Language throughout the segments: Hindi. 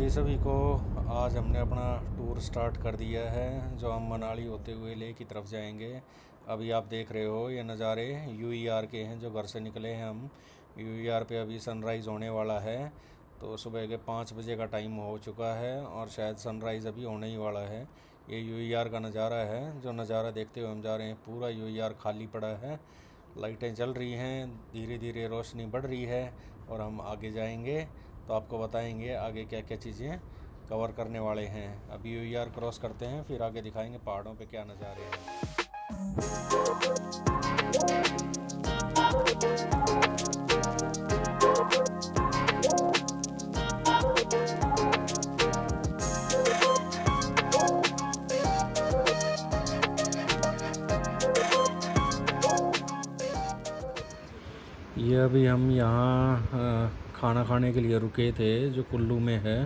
जी सभी को, आज हमने अपना टूर स्टार्ट कर दिया है जो हम मनाली होते हुए लेह की तरफ जाएंगे। अभी आप देख रहे हो ये नज़ारे यूईआर के हैं जो घर से निकले हैं हम। यूईआर पे अभी सनराइज़ होने वाला है, तो सुबह के 5 बजे का टाइम हो चुका है और शायद सनराइज़ अभी होने ही वाला है। ये यूईआर का नज़ारा है, जो नज़ारा देखते हुए हम जा रहे हैं। पूरा यूईआर खाली पड़ा है, लाइटें जल रही हैं, धीरे धीरे रोशनी बढ़ रही है और हम आगे जाएंगे तो आपको बताएंगे आगे क्या क्या चीज़ें कवर करने वाले हैं। अभी यूईआर क्रॉस करते हैं, फिर आगे दिखाएंगे पहाड़ों पे क्या नज़ारे हैं। ये अभी हम यहाँ खाना खाने के लिए रुके थे जो कुल्लू में है।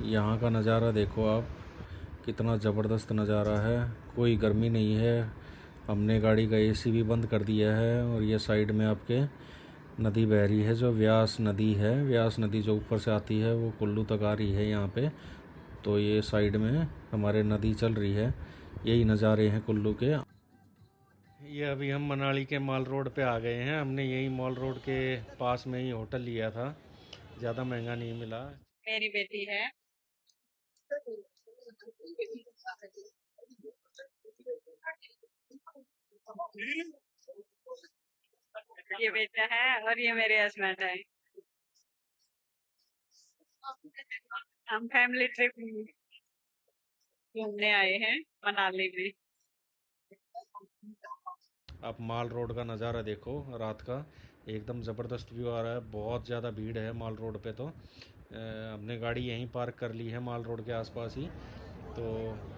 यहाँ का नज़ारा देखो आप, कितना ज़बरदस्त नज़ारा है। कोई गर्मी नहीं है। हमने गाड़ी का एसी भी बंद कर दिया है और ये साइड में आपके नदी बह रही है जो व्यास नदी है। व्यास नदी जो ऊपर से आती है वो कुल्लू तक आ रही है यहाँ पे। तो ये साइड में हमारे नदी चल रही है। यही नज़ारे हैं कुल्लू के। ये अभी हम मनाली के मॉल रोड पे आ गए हैं। हमने यही मॉल रोड के पास में ही होटल लिया था, ज़्यादा महंगा नहीं मिला। मेरी बेटी है। ये बेटा है और ये मेरे हस्बैंड है। हम फैमिली ट्रिप घूमने आए हैं मनाली में। आप माल रोड का नज़ारा देखो रात का, एकदम ज़बरदस्त व्यू आ रहा है। बहुत ज़्यादा भीड़ है माल रोड पे। तो हमने गाड़ी यहीं पार्क कर ली है माल रोड के आसपास ही, तो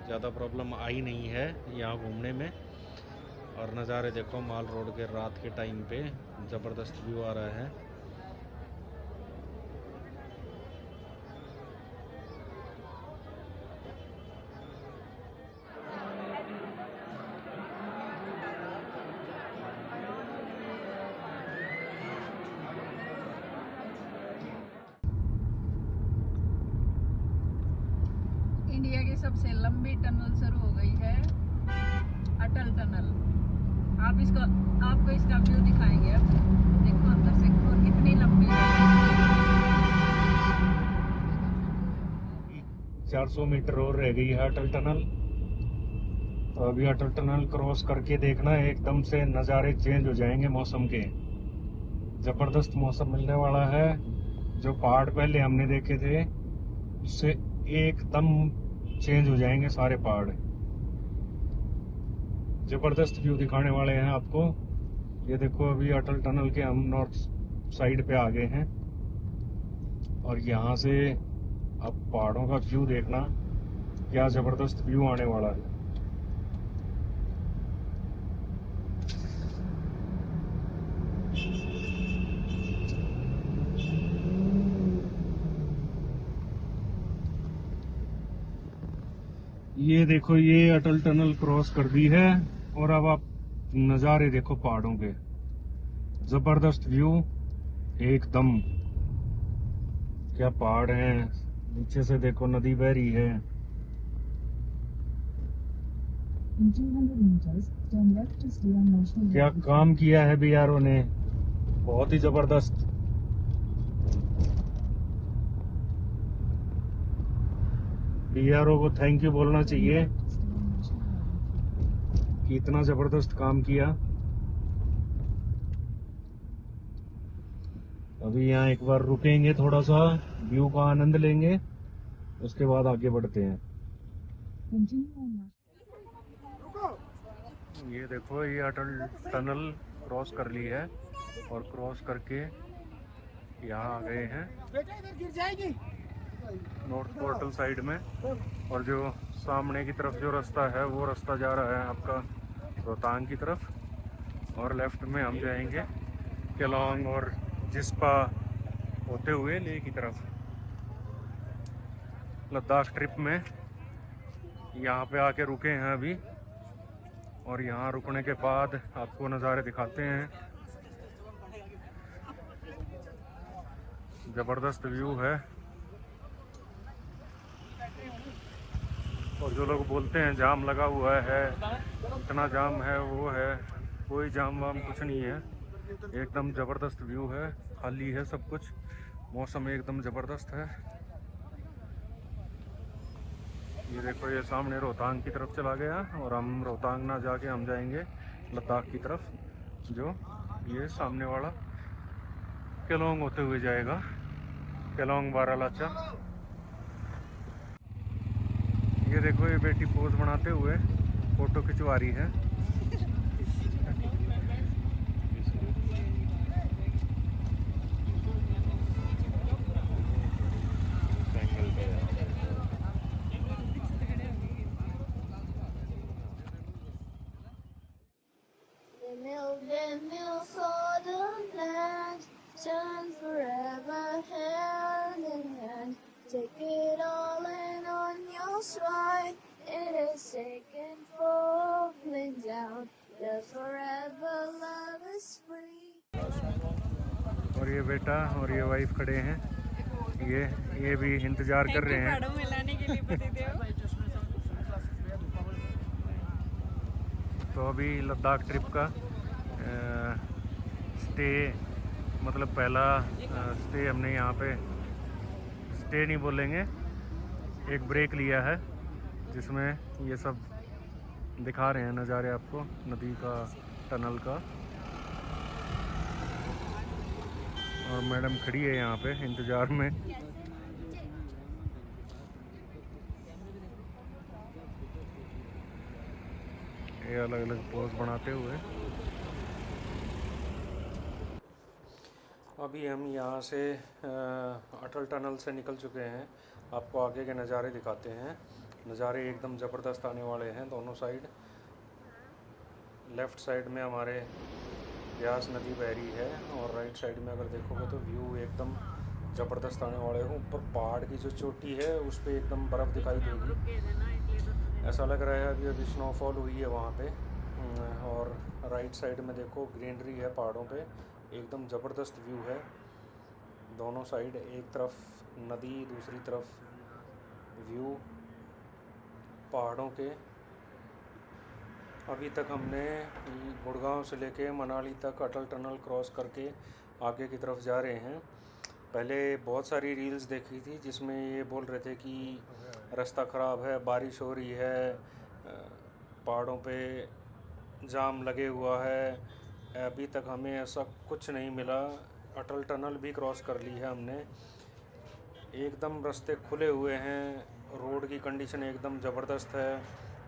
ज़्यादा प्रॉब्लम आई नहीं है यहाँ घूमने में। और नज़ारे देखो माल रोड के रात के टाइम पे, ज़बरदस्त व्यू आ रहा है। इंडिया की सबसे लंबी टनल शुरू हो गई है, अटल टनल। आपको इसका व्यू दिखाएंगे। अब देखो अंदर से और कितनी लंबी है। 400 मीटर और रह गई है अटल टनल। तो अभी अटल टनल क्रॉस करके देखना, एकदम से नज़ारे चेंज हो जाएंगे मौसम के। ज़बरदस्त मौसम मिलने वाला है। जो पहाड़ पहले हमने देखे थे उससे एकदम चेंज हो जाएंगे सारे पहाड़। ज़बरदस्त व्यू दिखाने वाले हैं आपको। ये देखो अभी अटल टनल के हम नॉर्थ साइड पे आ गए हैं और यहाँ से अब पहाड़ों का व्यू देखना, क्या ज़बरदस्त व्यू आने वाला है। ये देखो ये अटल टनल क्रॉस कर दी है और अब आप नज़ारे देखो पहाड़ों के, ज़बरदस्त व्यू एकदम। क्या पहाड़ हैं, नीचे से देखो नदी बह रही है। क्या काम किया है बीआरओ ने, बहुत ही जबरदस्त। बीआरओ को थैंक यू बोलना चाहिए कि इतना जबरदस्त काम किया। अभी यहाँ एक बार रुकेंगे, थोड़ा सा व्यू का आनंद लेंगे, उसके बाद आगे बढ़ते हैं। ये देखो ये अटल टनल क्रॉस कर ली है और क्रॉस करके यहाँ आ गए हैं नॉर्थ पोर्टल साइड में। और जो सामने की तरफ जो रास्ता है वो रास्ता जा रहा है आपका रोहतांग की तरफ, और लेफ्ट में हम जाएंगे केलोंग और जिस्पा होते हुए लेह की तरफ। लद्दाख ट्रिप में यहाँ पे आके रुके हैं अभी, और यहाँ रुकने के बाद आपको नज़ारे दिखाते हैं। ज़बरदस्त व्यू है। और जो लोग बोलते हैं जाम लगा हुआ है, इतना जाम है, वो है, कोई जाम वाम कुछ नहीं है। एकदम ज़बरदस्त व्यू है, खाली है सब कुछ, मौसम एकदम ज़बरदस्त है। ये देखो, ये सामने रोहतांग की तरफ चला गया और हम रोहतांग ना जाके हम जाएंगे लद्दाख की तरफ, जो ये सामने वाला केलोंग होते हुए जाएगा, केलोंग बारालाचा। ये देखो, ये बेटी पोज बनाते हुए फोटो खिंचवा रही है। Windmill saw the land turn forever hand in hand. Take it all in on your stride. It is taken falling down. The forever love is free. और ये बेटा और ये वाइफ खड़े हैं, ये भी इंतजार कर रहे हैं। पहाड़ों में लाने के लिए पतिदेव। तो अभी लद्दाख ट्रिप का स्टे, मतलब पहला स्टे हमने यहाँ पे, स्टे नहीं बोलेंगे, एक ब्रेक लिया है, जिसमें ये सब दिखा रहे हैं नज़ारे आपको, नदी का, टनल का। और मैडम खड़ी है यहाँ पे इंतज़ार में। ये अलग अलग पोज बनाते हुए। अभी हम यहाँ से अटल टनल से निकल चुके हैं। आपको आगे के नज़ारे दिखाते हैं। नज़ारे एकदम ज़बरदस्त आने वाले हैं दोनों साइड। लेफ़्ट साइड में हमारे ब्यास नदी बह रही है और राइट साइड में अगर देखोगे तो व्यू एकदम ज़बरदस्त आने वाले हैं। ऊपर पहाड़ की जो चोटी है उस पर एकदम बर्फ़ दिखाई देगी, ऐसा लग रहा है अभी अभी स्नोफॉल हुई है वहाँ पे। और राइट साइड में देखो ग्रीनरी है पहाड़ों पे, एकदम ज़बरदस्त व्यू है दोनों साइड। एक तरफ नदी, दूसरी तरफ व्यू पहाड़ों के। अभी तक हमने गुड़गांव से लेके मनाली तक अटल टनल क्रॉस करके आगे की तरफ जा रहे हैं। पहले बहुत सारी रील्स देखी थी जिसमें ये बोल रहे थे कि रास्ता ख़राब है, बारिश हो रही है, पहाड़ों पे जाम लगे हुआ है। अभी तक हमें ऐसा कुछ नहीं मिला। अटल टनल भी क्रॉस कर ली है हमने, एकदम रास्ते खुले हुए हैं, रोड की कंडीशन एकदम ज़बरदस्त है,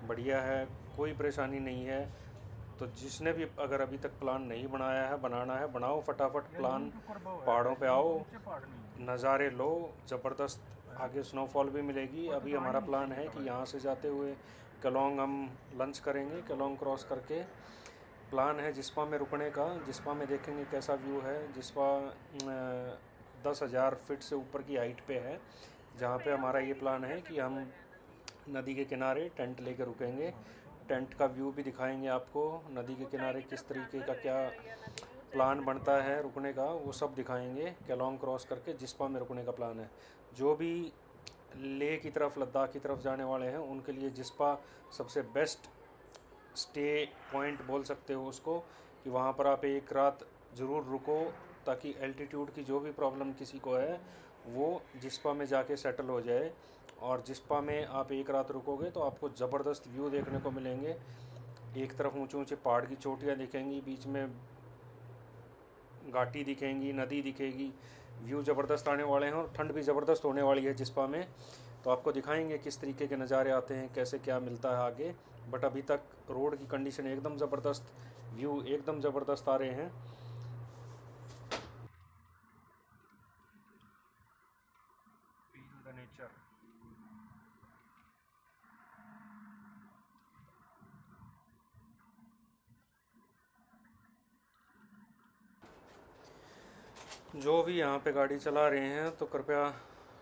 बढ़िया है, कोई परेशानी नहीं है। तो जिसने भी अगर अभी तक प्लान नहीं बनाया है, बनाना है, बनाओ फटाफट प्लान, पहाड़ों पे आओ, नज़ारे लो ज़बरदस्त। आगे स्नोफॉल भी मिलेगी। अभी हमारा प्लान है कि यहाँ से जाते हुए केलोंग हम लंच करेंगे, केलोंग क्रॉस करके। प्लान है जिस्पा में रुकने का, जिस्पा में देखेंगे कैसा व्यू है। जिस्पा 10,000 फीट से ऊपर की हाइट पे है, जहाँ पे हमारा ये प्लान है कि हम नदी के किनारे टेंट लेके रुकेंगे। टेंट का व्यू भी दिखाएंगे आपको, नदी के किनारे किस तरीके का क्या प्लान बनता है रुकने का, वो सब दिखाएंगे। केलोंग क्रॉस करके जिस्पा में रुकने का प्लान है। जो भी लेह की तरफ, लद्दाख की तरफ जाने वाले हैं उनके लिए जिस्पा सबसे बेस्ट स्टे पॉइंट बोल सकते हो उसको, कि वहाँ पर आप एक रात ज़रूर रुको, ताकि एल्टीट्यूड की जो भी प्रॉब्लम किसी को है वो जिस्पा में जाके सेटल हो जाए। और जिस्पा में आप एक रात रुकोगे तो आपको ज़बरदस्त व्यू देखने को मिलेंगे। एक तरफ ऊंचे ऊंचे पहाड़ की चोटियाँ दिखेंगी, बीच में घाटी दिखेंगी, नदी दिखेगी, व्यू ज़बरदस्त आने वाले हैं और ठंड भी ज़बरदस्त होने वाली है जिस्पा में। तो आपको दिखाएंगे किस तरीके के नज़ारे आते हैं, कैसे क्या मिलता है आगे। बट अभी तक रोड की कंडीशन एकदम ज़बरदस्त, व्यू एकदम ज़बरदस्त आ रहे हैं। The nature. जो भी यहाँ पे गाड़ी चला रहे हैं तो कृपया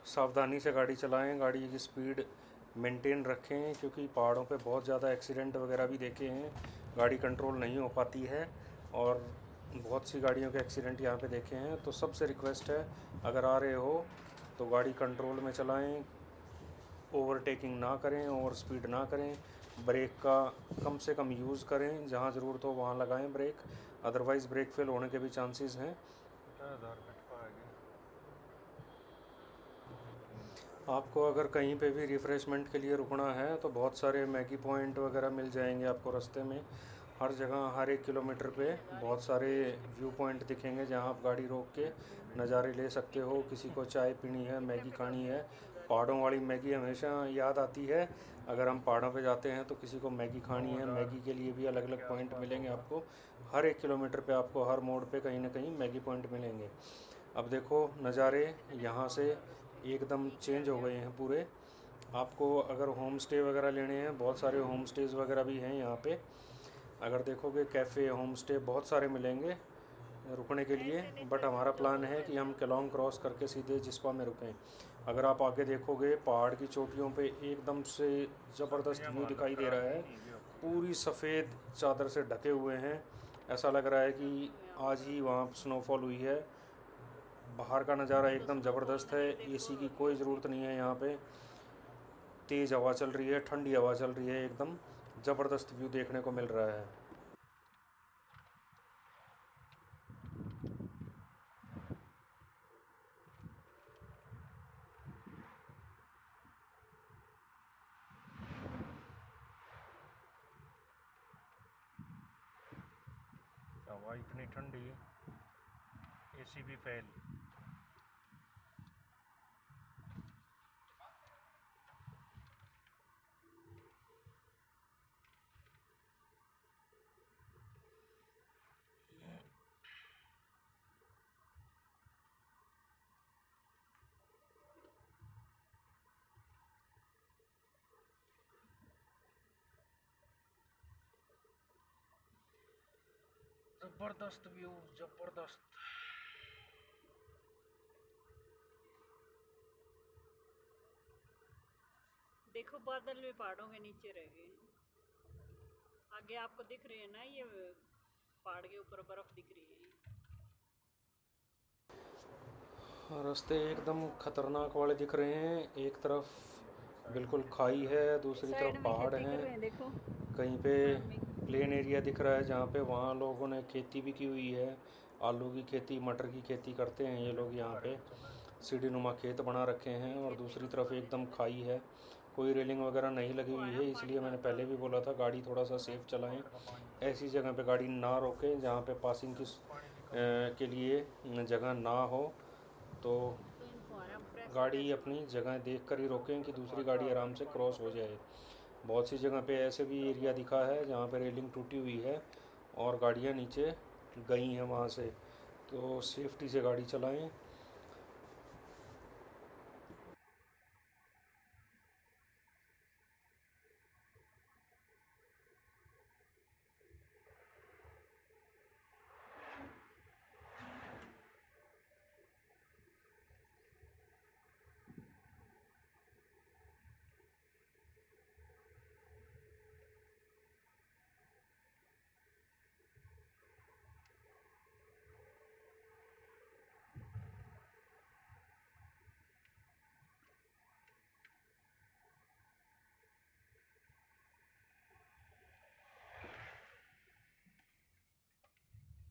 सावधानी से गाड़ी चलाएं, गाड़ी की स्पीड मेंटेन रखें, क्योंकि पहाड़ों पे बहुत ज़्यादा एक्सीडेंट वगैरह भी देखे हैं, गाड़ी कंट्रोल नहीं हो पाती है और बहुत सी गाड़ियों के एक्सीडेंट यहाँ पे देखे हैं। तो सबसे रिक्वेस्ट है, अगर आ रहे हो तो गाड़ी कंट्रोल में चलाएं, ओवरटेकिंग ना करें, ओवर स्पीड ना करें, ब्रेक का कम से कम यूज़ करें, जहाँ ज़रूरत हो वहाँ लगाएं ब्रेक, अदरवाइज़ ब्रेक फेल होने के भी चांसेस हैं। आपको अगर कहीं पे भी रिफ़्रेशमेंट के लिए रुकना है तो बहुत सारे मैगी पॉइंट वगैरह मिल जाएंगे आपको रास्ते में। हर जगह हर 1 किलोमीटर पे बहुत सारे व्यू पॉइंट दिखेंगे जहाँ आप गाड़ी रोक के नज़ारे ले सकते हो। किसी को चाय पीनी है, मैगी खानी है, पहाड़ों वाली मैगी हमेशा याद आती है। अगर हम पहाड़ों पे जाते हैं तो किसी को मैगी खानी है, मैगी के लिए भी अलग अलग पॉइंट मिलेंगे आपको। हर 1 किलोमीटर पे आपको हर मोड़ पे कहीं ना कहीं मैगी पॉइंट मिलेंगे। अब देखो नज़ारे यहाँ से एकदम चेंज हो गए हैं पूरे। आपको अगर होम स्टे वगैरह लेने हैं, बहुत सारे होम स्टेज़ वगैरह भी हैं यहाँ पे। अगर देखोगे कैफ़े होम स्टे बहुत सारे मिलेंगे रुकने के लिए, बट हमारा प्लान है कि हम केलोंग क्रॉस करके सीधे जिस्पा में रुकें। अगर आप आगे देखोगे पहाड़ की चोटियों पे एकदम से ज़बरदस्त व्यू दिखाई दे रहा है, पूरी सफ़ेद चादर से ढके हुए हैं। ऐसा लग रहा है कि आज ही वहाँ स्नोफॉल हुई है। बाहर का नज़ारा एकदम ज़बरदस्त है। एसी की कोई ज़रूरत नहीं है यहाँ पे। तेज़ हवा चल रही है, ठंडी हवा चल रही है, एकदम ज़बरदस्त व्यू देखने को मिल रहा है। हवा इतनी ठंडी, एसी भी फेल। ज़बरदस्त व्यू, ज़बरदस्त। देखो बादल भी पहाड़ों के नीचे रह गए। आगे आपको दिख रहे हैं ना, ये पहाड़ के ऊपर बर्फ दिख रही है। रास्ते एकदम खतरनाक वाले दिख रहे हैं। एक तरफ बिल्कुल खाई है, दूसरी साइड तरफ में पहाड़ खेती कर हैं। रहे हैं, देखो कहीं पे फार्मिंग। प्लेन एरिया दिख रहा है जहाँ पे वहाँ लोगों ने खेती भी की हुई है। आलू की खेती, मटर की खेती करते हैं ये लोग यहाँ पे। सीढ़ी नुमा खेत बना रखे हैं और दूसरी तरफ एकदम खाई है। कोई रेलिंग वगैरह नहीं लगी हुई है, इसलिए मैंने पहले भी बोला था गाड़ी थोड़ा सा सेफ चलाएं। ऐसी जगह पे गाड़ी ना रोकें जहाँ पे पासिंग की के लिए जगह ना हो। तो तो इनको आराम प्रेस गाड़ी प्रेस अपनी जगह देख कर ही रोकें कि दूसरी गाड़ी आराम से क्रॉस हो जाए। बहुत सी जगह पे ऐसे भी एरिया दिखा है जहाँ पे रेलिंग टूटी हुई है और गाड़ियाँ नीचे गई हैं वहाँ से। तो सेफ्टी से गाड़ी चलाएं।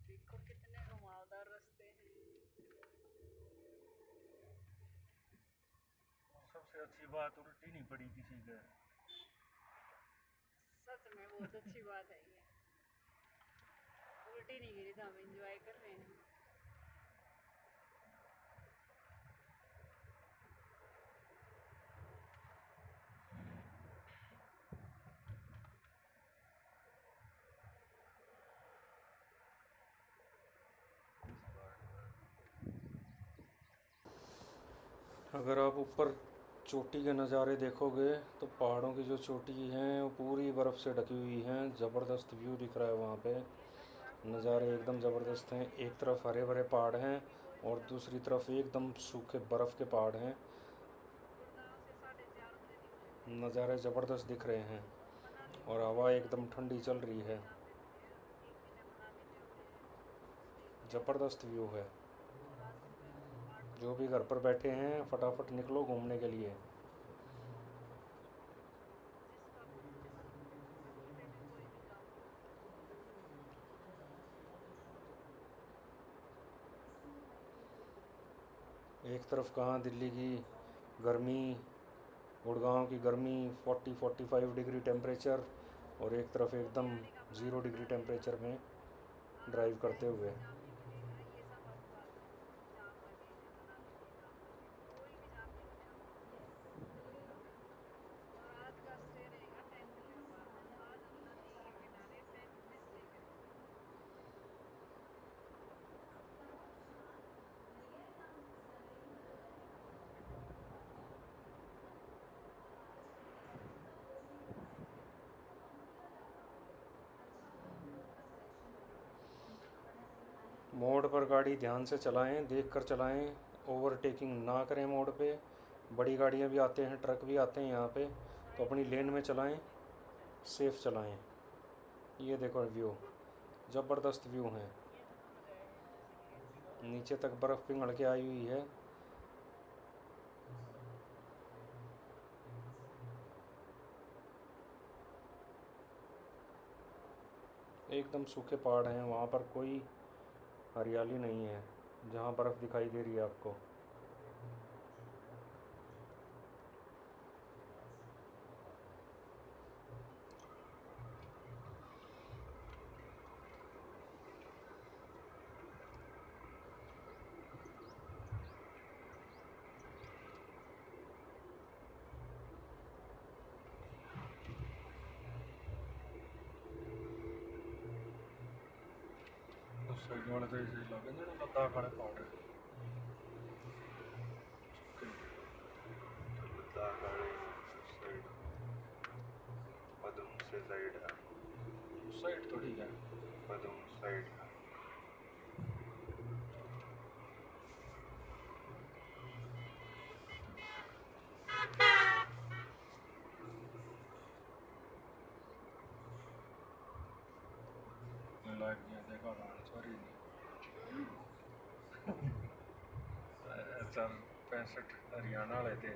देखो कितने घुमावदार रास्ते हैं। सबसे अच्छी बात उल्टी नहीं पड़ी किसी का। सच में बहुत अच्छी बात है ये, उल्टी नहीं गिरी तो हम इंजॉय कर रहे हैं। अगर आप ऊपर चोटी के नज़ारे देखोगे तो पहाड़ों की जो चोटी हैं वो पूरी बर्फ़ से ढकी हुई हैं। ज़बरदस्त व्यू दिख रहा है वहाँ पे। नज़ारे एकदम ज़बरदस्त हैं। एक तरफ हरे भरे पहाड़ हैं और दूसरी तरफ एकदम सूखे बर्फ़ के पहाड़ हैं। गुड़गांव से 4:30 बजे निकले थे। नज़ारे ज़बरदस्त दिख रहे हैं मनाली और पहुंचे हवा थे एकदम ठंडी चल रही है। एग्जाम देने के लिए। 1 महीने मनाली में हमने स्टे किया। ज़बरदस्त व्यू है। रात को फिर 8 बजे जो भी घर निकले। पर बैठे हैं फटाफट निकलो घूमने के लिए। एक तरफ कहाँ दिल्ली की गर्मी, गुड़गांव की गर्मी 40-45 डिग्री टेम्परेचर, और एक तरफ एकदम 0 डिग्री टेम्परेचर में ड्राइव करते हुए। मोड़ पर गाड़ी ध्यान से चलाएं, देख कर चलाएं, ओवरटेकिंग ना करें मोड़ पे। बड़ी गाड़ियाँ भी आते हैं, ट्रक भी आते हैं यहाँ पे, तो अपनी लेन में चलाएं, सेफ चलाएं। ये देखो व्यू, ज़बरदस्त व्यू है। नीचे तक बर्फ़ पिघल के आई हुई है। एकदम सूखे पहाड़ हैं, वहाँ पर कोई हरियाली नहीं है जहाँ बर्फ़ दिखाई दे रही है आपको। साइड वाले तो ऐसे लगे ना लद्दाख वाले पहाड़। लद्दाख वाले साइड, पदम से साइड है, साइड तो ठीक है, पदम साइड है। लाइट गया देखा सॉरी 65 हरियाणा वाले थे।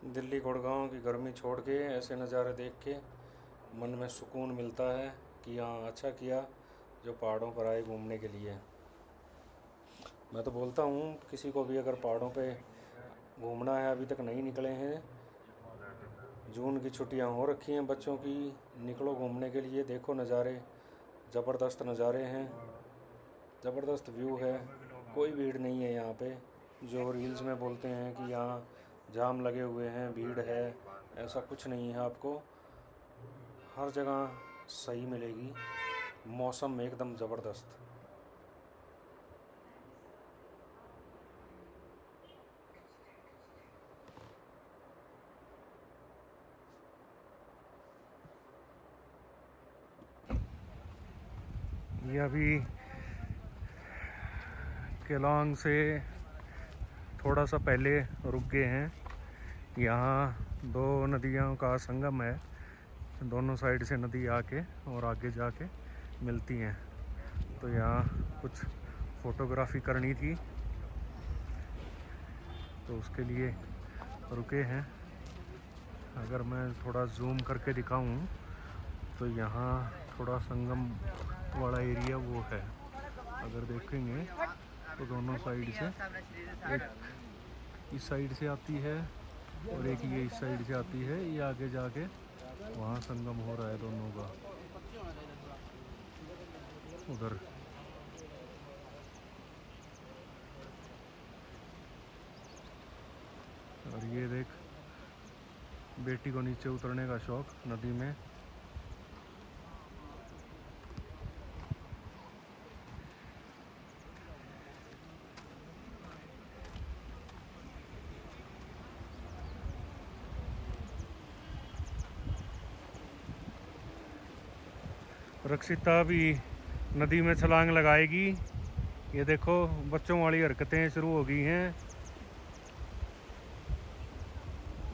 दिल्ली गुड़गांव की गर्मी छोड़ के ऐसे नज़ारे देख के मन में सुकून मिलता है कि हाँ अच्छा किया जो पहाड़ों पर आए घूमने के लिए। मैं तो बोलता हूँ किसी को भी अगर पहाड़ों पे घूमना है, अभी तक नहीं निकले हैं, जून की छुट्टियाँ हो रखी हैं बच्चों की, निकलो घूमने के लिए। देखो नज़ारे, ज़बरदस्त नज़ारे हैं, ज़बरदस्त व्यू है। कोई भीड़ नहीं है यहाँ पे। जो रील्स में बोलते हैं कि यहाँ जाम लगे हुए हैं, भीड़ है, ऐसा कुछ नहीं है। आपको हर जगह सही मिलेगी, मौसम एकदम ज़बरदस्त। ये अभी केलोंग से थोड़ा सा पहले रुक गए हैं। यहाँ दो नदियों का संगम है, दोनों साइड से नदी आके और आगे जाके मिलती हैं। तो यहाँ कुछ फ़ोटोग्राफी करनी थी तो उसके लिए रुके हैं। अगर मैं थोड़ा जूम करके दिखाऊं तो यहाँ थोड़ा संगम वाला एरिया वो है। अगर देखेंगे तो दोनों साइड से, एक इस साइड से आती है और एक ये इस साइड से आती है। ये आगे जाके वहाँ संगम हो रहा है दोनों का उधर। और ये देख, बेटी को नीचे उतरने का शौक नदी में। रक्षिता भी नदी में छलांग लगाएगी। ये देखो बच्चों वाली हरकतें शुरू हो गई हैं।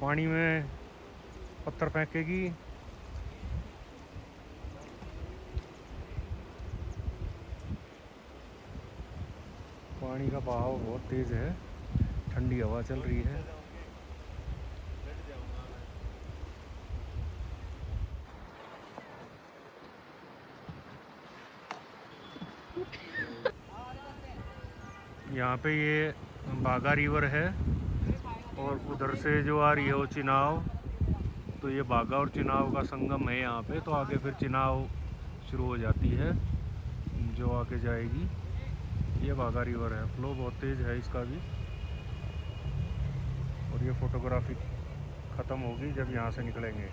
पानी में पत्थर फेंकेगी। पानी का बहाव बहुत तेज़ है, ठंडी हवा चल रही है। यहाँ पे ये बागा रिवर है और उधर से जो आ रही है वो चिनाव। तो ये बागा और चिनाव का संगम है यहाँ पे। तो आगे फिर चिनाव शुरू हो जाती है जो आगे जाएगी। ये बागा रिवर है, फ्लो बहुत तेज़ है इसका भी। और ये फोटोग्राफी ख़त्म होगी जब यहाँ से निकलेंगे।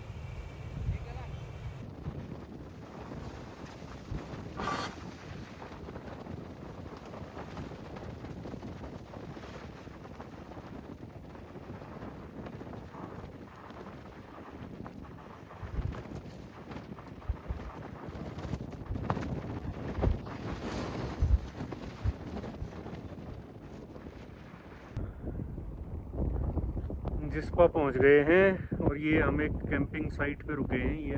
जिस्पा पहुंच गए हैं और ये हम एक कैंपिंग साइट पे रुके हैं। ये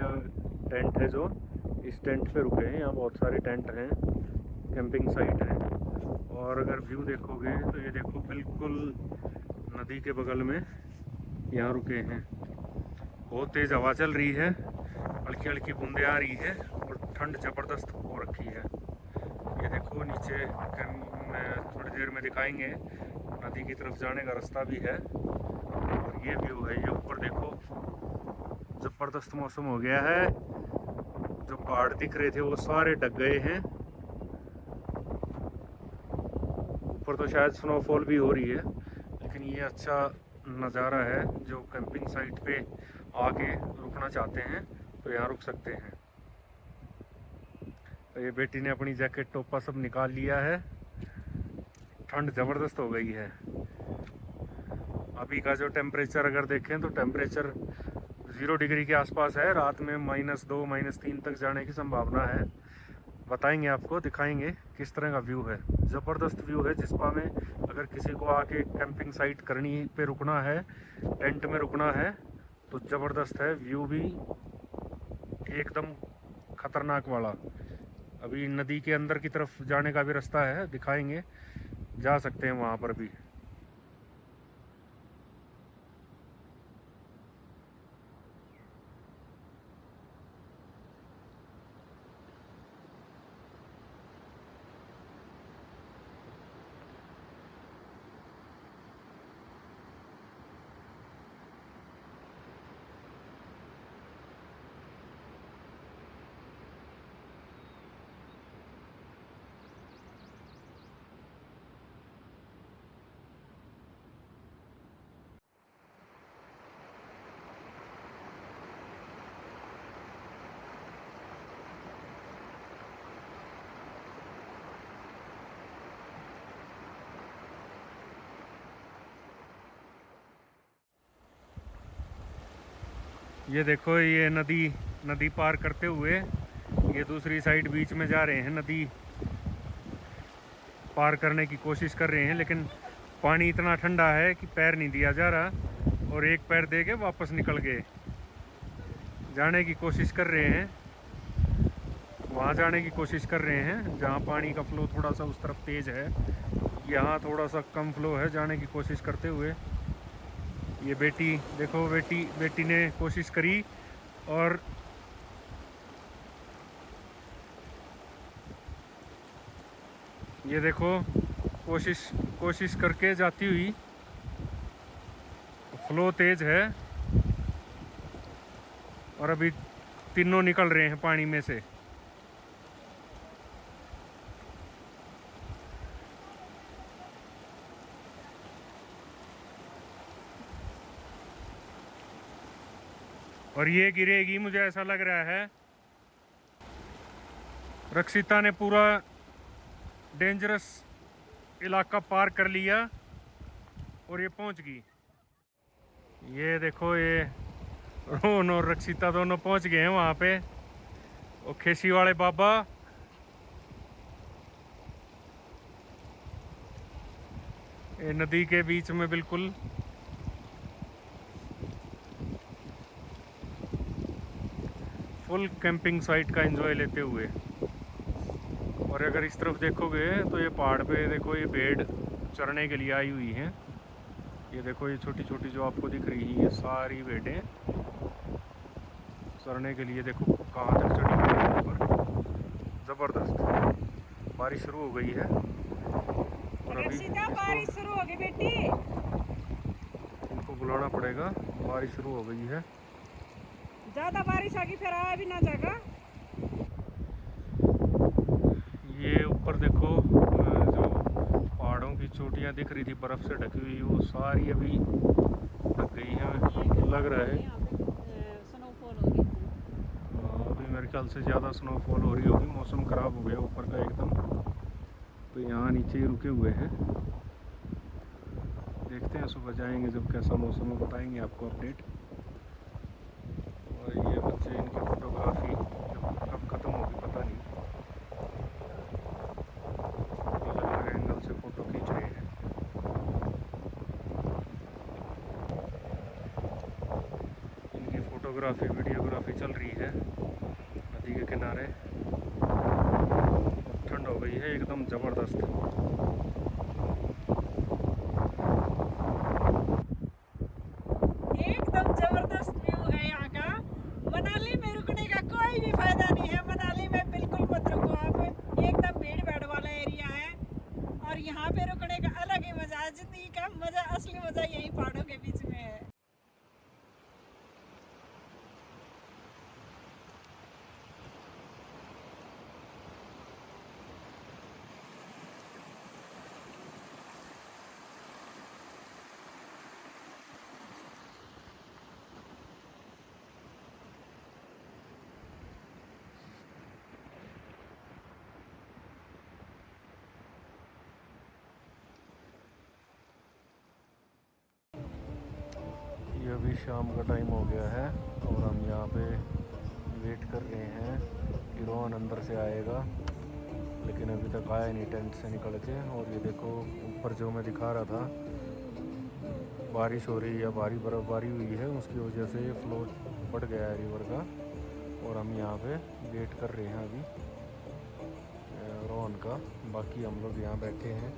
टेंट है जो इस टेंट पे रुके हैं। यहाँ बहुत सारे टेंट हैं, कैंपिंग साइट है। और अगर व्यू देखोगे तो ये देखो बिल्कुल नदी के बगल में यहाँ रुके हैं। बहुत तेज़ हवा चल रही है, हल्की हल्की बूंदें आ रही है और ठंड ज़बरदस्त हो रखी है। ये देखो नीचे थोड़ी देर में दिखाएंगे, नदी की तरफ जाने का रास्ता भी है। और ये व्यू है, ये ऊपर देखो ज़बरदस्त मौसम हो गया है। जो पहाड़ दिख रहे थे वो सारे ढक गए हैं। ऊपर तो शायद स्नोफॉल भी हो रही है, लेकिन ये अच्छा नज़ारा है। जो कैंपिंग साइट पे आके रुकना चाहते हैं तो यहाँ रुक सकते हैं। तो ये बेटी ने अपनी जैकेट टोपा सब निकाल लिया है, ठंड ज़बरदस्त हो गई है। अभी का जो टेम्परेचर अगर देखें तो टेम्परेचर 0 डिग्री के आसपास है। रात में -2 -3 तक जाने की संभावना है। बताएंगे आपको, दिखाएंगे किस तरह का व्यू है। ज़बरदस्त व्यू है जिस्पा में। अगर किसी को आके कैंपिंग साइट करनी पे रुकना है, टेंट में रुकना है तो ज़बरदस्त है व्यू भी, एकदम ख़तरनाक वाला। अभी नदी के अंदर की तरफ जाने का भी रास्ता है, दिखाएंगे, जा सकते हैं वहाँ पर भी। ये देखो ये नदी पार करते हुए ये दूसरी साइड बीच में जा रहे हैं। नदी पार करने की कोशिश कर रहे हैं, लेकिन पानी इतना ठंडा है कि पैर नहीं दिया जा रहा। और एक पैर दे के वापस निकल गए। जाने की कोशिश कर रहे हैं, वहाँ जाने की कोशिश कर रहे हैं जहाँ पानी का फ्लो थोड़ा सा उस तरफ तेज़ है। यहाँ थोड़ा सा कम फ्लो है, जाने की कोशिश करते हुए। ये बेटी देखो, बेटी ने कोशिश करी और ये देखो कोशिश करके जाती हुई। फ्लो तेज है और अभी तीनों निकल रहे हैं पानी में से। और ये गिरेगी, मुझे ऐसा लग रहा है। रक्षिता ने पूरा डेंजरस इलाका पार कर लिया और ये पहुंच गई। ये देखो ये रोहन और रक्षिता दोनों पहुंच गए हैं वहां पे। वो खेसी वाले बाबा, ये नदी के बीच में बिल्कुल। फुल कैंपिंग साइट का एंजॉय लेते हुए। और अगर इस तरफ देखोगे तो ये पहाड़ पे देखो ये भेड़ चरने के लिए आई हुई हैं। ये देखो ये छोटी छोटी जो आपको दिख रही है ये सारी भेड़ें चरने के लिए देखो कहाँ तक चढ़ी हुई है ऊपर। ज़बरदस्त बारिश शुरू हो गई है और अभी बारिश शुरू हो गई बेटी, इनको बुलाना पड़ेगा। बारिश शुरू हो गई है, ज्यादा बारिश होगी फिर आया भी ना जाएगा। ये ऊपर देखो जो पहाड़ों की चोटियाँ दिख रही थी बर्फ़ से ढकी हुई वो सारी अभी ढक गई हैं। लग रहा है स्नोफॉल हो रही थी। अभी मेरे ख्याल से ज़्यादा स्नोफॉल हो रही होगी, मौसम ख़राब हो गया ऊपर का एकदम। तो यहाँ नीचे ही रुके हुए हैं, देखते हैं सुबह जाएंगे जब कैसा मौसम है बताएंगे आपको अपडेट। और ये बच्चे इनकी फ़ोटोग्राफी कब ख़त्म होगी पता नहीं, अलग अलग एंगल से फ़ोटो खींच रहे हैं। इनकी फ़ोटोग्राफी वीडियोग्राफी चल रही है नदी के किनारे। ठंड हो गई है एकदम ज़बरदस्त। एकदम जबरदस्त व्यू है यहाँ का। मनाली में रुकने का कोई भी फायदा नहीं है, मनाली में बिल्कुल मत रुको आप, एकदम भीड़ भाड़ वाला एरिया है और यहाँ पे रुकने का अलग ही मजा है। जिंदगी का मजा, असली मजा यही पहाड़ों के बीच में है। ये अभी शाम का टाइम हो गया है और हम यहाँ पे वेट कर रहे हैं कि रोहन अंदर से आएगा, लेकिन अभी तक आया नहीं टेंट से निकल के। और ये देखो ऊपर जो मैं दिखा रहा था बारिश हो रही है, भारी बर्फ़बारी हुई है, उसकी वजह से फ्लो बढ़ गया है रिवर का। और हम यहाँ पे वेट कर रहे हैं अभी रोहन का। बाकी हम लोग यहाँ बैठे हैं।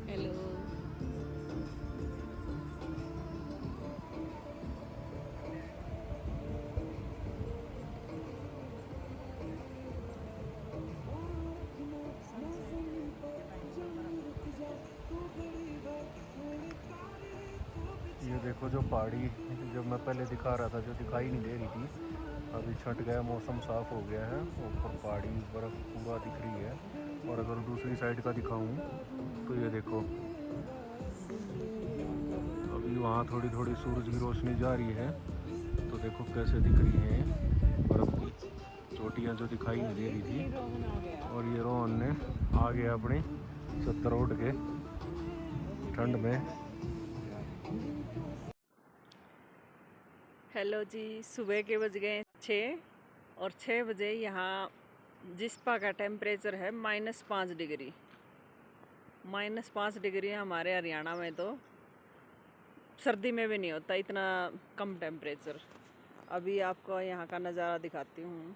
हेलो, ये देखो जो पहाड़ी जो मैं पहले दिखा रहा था जो दिखाई नहीं दे रही थी, अभी छट गया, मौसम साफ़ हो गया है, ऊपर पहाड़ी बर्फ़ पूरा दिख रही है। और अगर दूसरी साइड का दिखाऊं तो ये देखो अभी वहाँ थोड़ी थोड़ी सूरज की रोशनी जा रही है, तो देखो कैसे दिख रही है बर्फ़ की चोटियाँ जो दिखाई नहीं दे रही थी। और ये रोहन ने आ गया अपनी चद्दर ओढ़ के ठंड में। हेलो जी, सुबह के बज गए 6 और 6 बजे यहाँ जिस्पा का टेम्परेचर है -5 डिग्री। -5 डिग्री हमारे हरियाणा में तो सर्दी में भी नहीं होता इतना कम टेम्परेचर। अभी आपको यहाँ का नज़ारा दिखाती हूँ।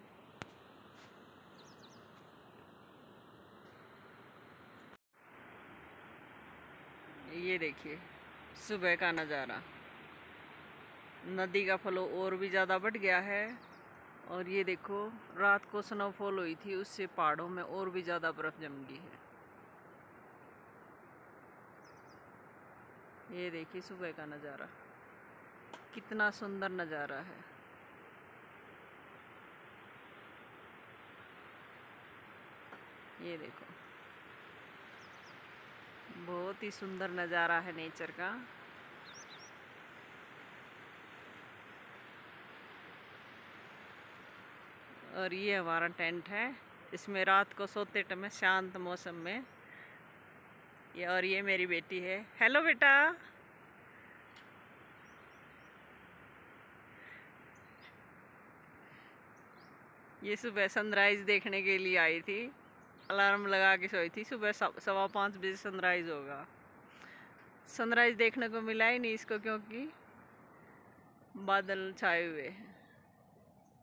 ये देखिए सुबह का नज़ारा, नदी का फ्लो और भी ज़्यादा बढ़ गया है। और ये देखो रात को स्नोफॉल हुई थी, उससे पहाड़ों में और भी ज़्यादा बर्फ़ जम गई है। ये देखिए सुबह का नज़ारा, कितना सुंदर नज़ारा है। ये देखो बहुत ही सुंदर नज़ारा है नेचर का। और ये हमारा टेंट है, इसमें रात को सोते टाइम शांत मौसम में। और ये मेरी बेटी है। हेलो बेटा। ये सुबह सनराइज देखने के लिए आई थी, अलार्म लगा के सोई थी। सुबह 5:15 बजे सनराइज होगा। सनराइज देखने को मिला ही नहीं इसको क्योंकि बादल छाए हुए हैं।